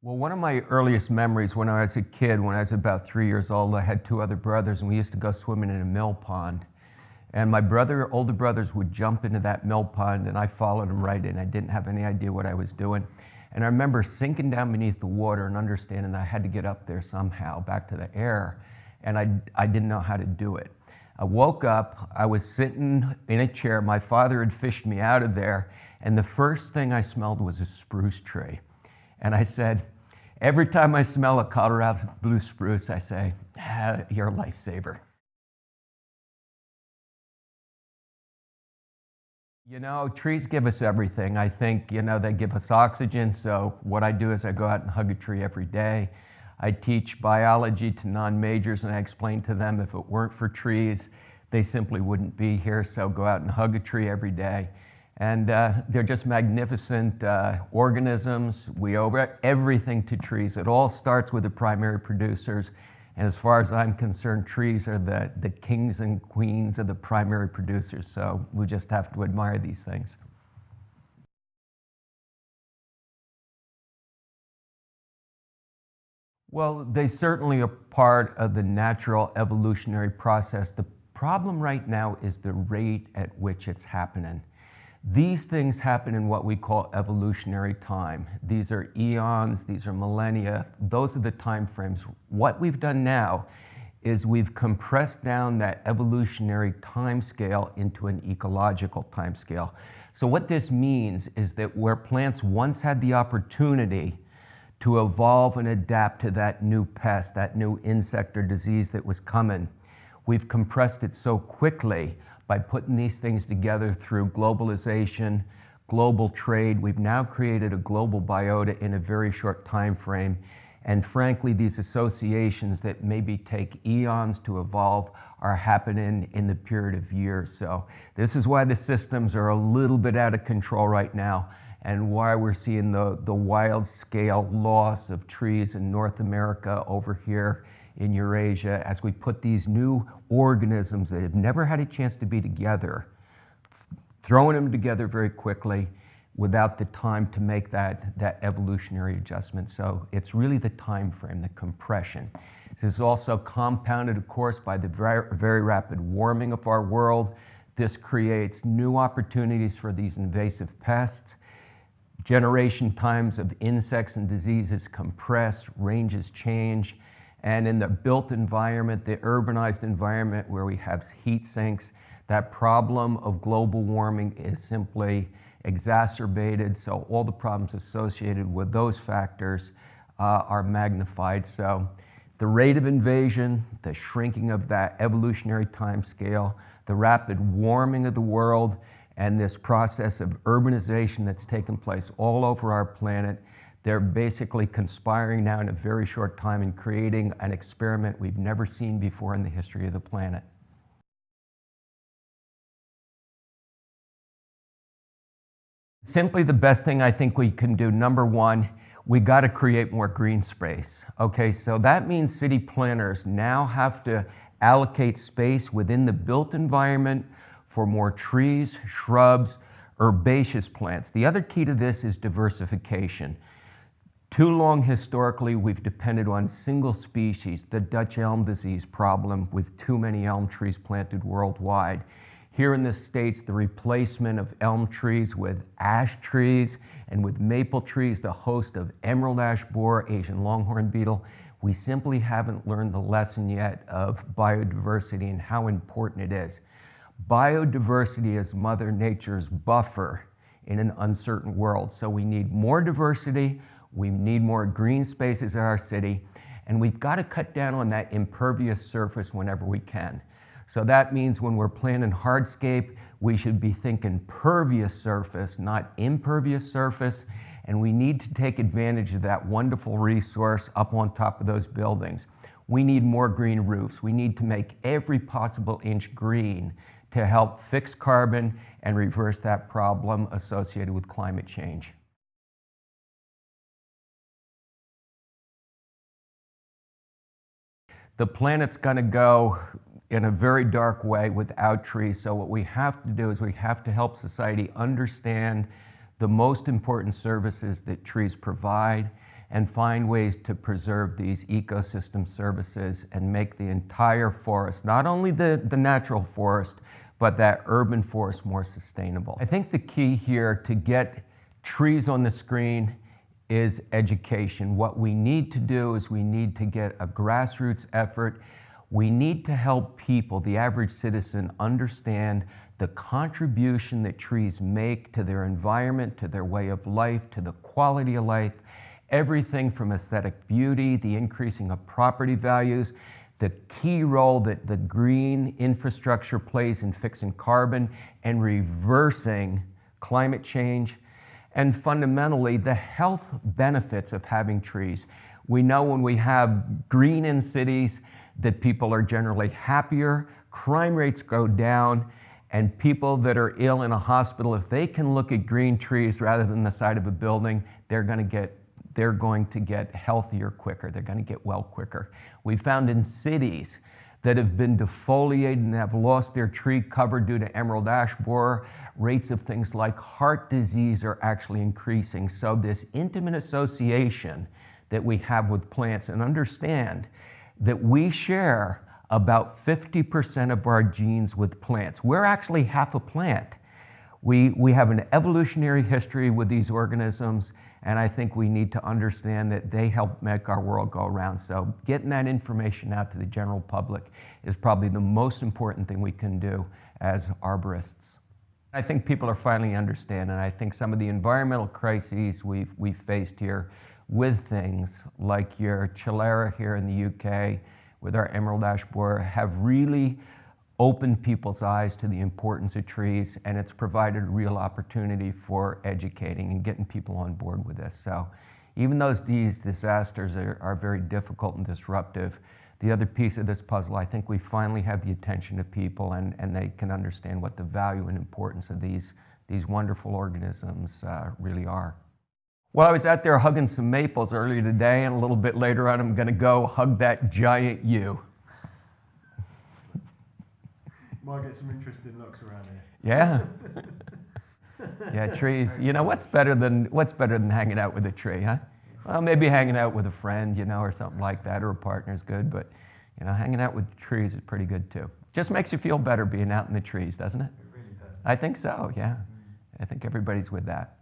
Well, one of my earliest memories when I was a kid, when I was about 3 years old, I had two other brothers, and we used to go swimming in a mill pond. And my older brothers would jump into that mill pond, and I followed them right in. I didn't have any idea what I was doing. And I remember sinking down beneath the water and understanding that I had to get up there somehow, back to the air. And I didn't know how to do it. I woke up, I was sitting in a chair. My father had fished me out of there, and the first thing I smelled was a spruce tree. And I said, every time I smell a Colorado blue spruce, I say, you're a lifesaver. You know, trees give us everything. I think, they give us oxygen. So what I do is I go out and hug a tree every day. I teach biology to non-majors, and I explain to them if it weren't for trees, they simply wouldn't be here. So go out and hug a tree every day. And they're just magnificent organisms. We owe everything to trees. It all starts with the primary producers. And as far as I'm concerned, trees are the kings and queens of the primary producers. So we just have to admire these things. Well, they certainly are part of the natural evolutionary process. The problem right now is the rate at which it's happening. These things happen in what we call evolutionary time. These are eons, these are millennia, those are the time frames. What we've done now is we've compressed down that evolutionary time scale into an ecological time scale. So what this means is that where plants once had the opportunity to evolve and adapt to that new pest, that new insect or disease that was coming, we've compressed it so quickly by putting these things together through globalization, global trade. We've now created a global biota in a very short time frame. And frankly, these associations that maybe take eons to evolve are happening in the period of years. So this is why the systems are a little bit out of control right now, and why we're seeing the wild scale loss of trees in North America, over here in Eurasia, as we put these new organisms that have never had a chance to be together, throwing them together very quickly without the time to make that evolutionary adjustment. So it's really the time frame, the compression. This is also compounded, of course, by the very rapid warming of our world. This creates new opportunities for these invasive pests. Generation times of insects and diseases compress, ranges change. And in the built environment, the urbanized environment where we have heat sinks, that problem of global warming is simply exacerbated. So all the problems associated with those factors are magnified. So the rate of invasion, the shrinking of that evolutionary time scale, the rapid warming of the world, and this process of urbanization that's taken place all over our planet, they're basically conspiring now in a very short time and creating an experiment we've never seen before in the history of the planet. Simply the best thing I think we can do, number one, we got to create more green space. Okay, so that means city planners now have to allocate space within the built environment for more trees, shrubs, herbaceous plants. The other key to this is diversification. Too long historically, we've depended on single species, the Dutch elm disease problem with too many elm trees planted worldwide. Here in the States, the replacement of elm trees with ash trees and with maple trees, the host of emerald ash borer, Asian longhorn beetle. We simply haven't learned the lesson yet of biodiversity and how important it is. Biodiversity is Mother Nature's buffer in an uncertain world. So we need more diversity, we need more green spaces in our city, and we've got to cut down on that impervious surface whenever we can. So that means when we're planning hardscape, we should be thinking pervious surface, not impervious surface, and we need to take advantage of that wonderful resource up on top of those buildings. We need more green roofs. We need to make every possible inch green to help fix carbon and reverse that problem associated with climate change. The planet's going to go in a very dark way without trees. So what we have to do is we have to help society understand the most important services that trees provide, and find ways to preserve these ecosystem services and make the entire forest, not only the natural forest, but that urban forest more sustainable. I think the key here to get trees on the screen is education. What we need to do is we need to get a grassroots effort. We need to help people, the average citizen, understand the contribution that trees make to their environment, to their way of life, to the quality of life, everything from aesthetic beauty, the increasing of property values, the key role that the green infrastructure plays in fixing carbon and reversing climate change, and fundamentally the health benefits of having trees. We know when we have green in cities that people are generally happier, crime rates go down, and people that are ill in a hospital, if they can look at green trees rather than the side of a building, they're going to get healthier quicker. They're going to get well quicker. We found in cities that have been defoliated and have lost their tree cover due to emerald ash borer, rates of things like heart disease are actually increasing. So this intimate association that we have with plants, and understand that we share about 50% of our genes with plants. We're actually half a plant. We have an evolutionary history with these organisms, and I think we need to understand that they help make our world go around. So getting that information out to the general public is probably the most important thing we can do as arborists. I think people are finally understanding, and I think some of the environmental crises we've faced here with things like your Chilera here in the UK, with our emerald ash borer, have really opened people's eyes to the importance of trees, and it's provided real opportunity for educating and getting people on board with this. So even though these disasters are very difficult and disruptive, the other piece of this puzzle, I think we finally have the attention of people, and they can understand what the value and importance of these wonderful organisms really are. Well, I was out there hugging some maples earlier today, and a little bit later on I'm going to go hug that giant yew. Might get some interesting looks around here. Yeah. Yeah, trees. You know, what's better than hanging out with a tree, huh? Well, maybe hanging out with a friend, you know, or something like that, or a partner's good, but, you know, hanging out with trees is pretty good too. Just makes you feel better being out in the trees, doesn't it? It really does. I think so, yeah. I think everybody's with that.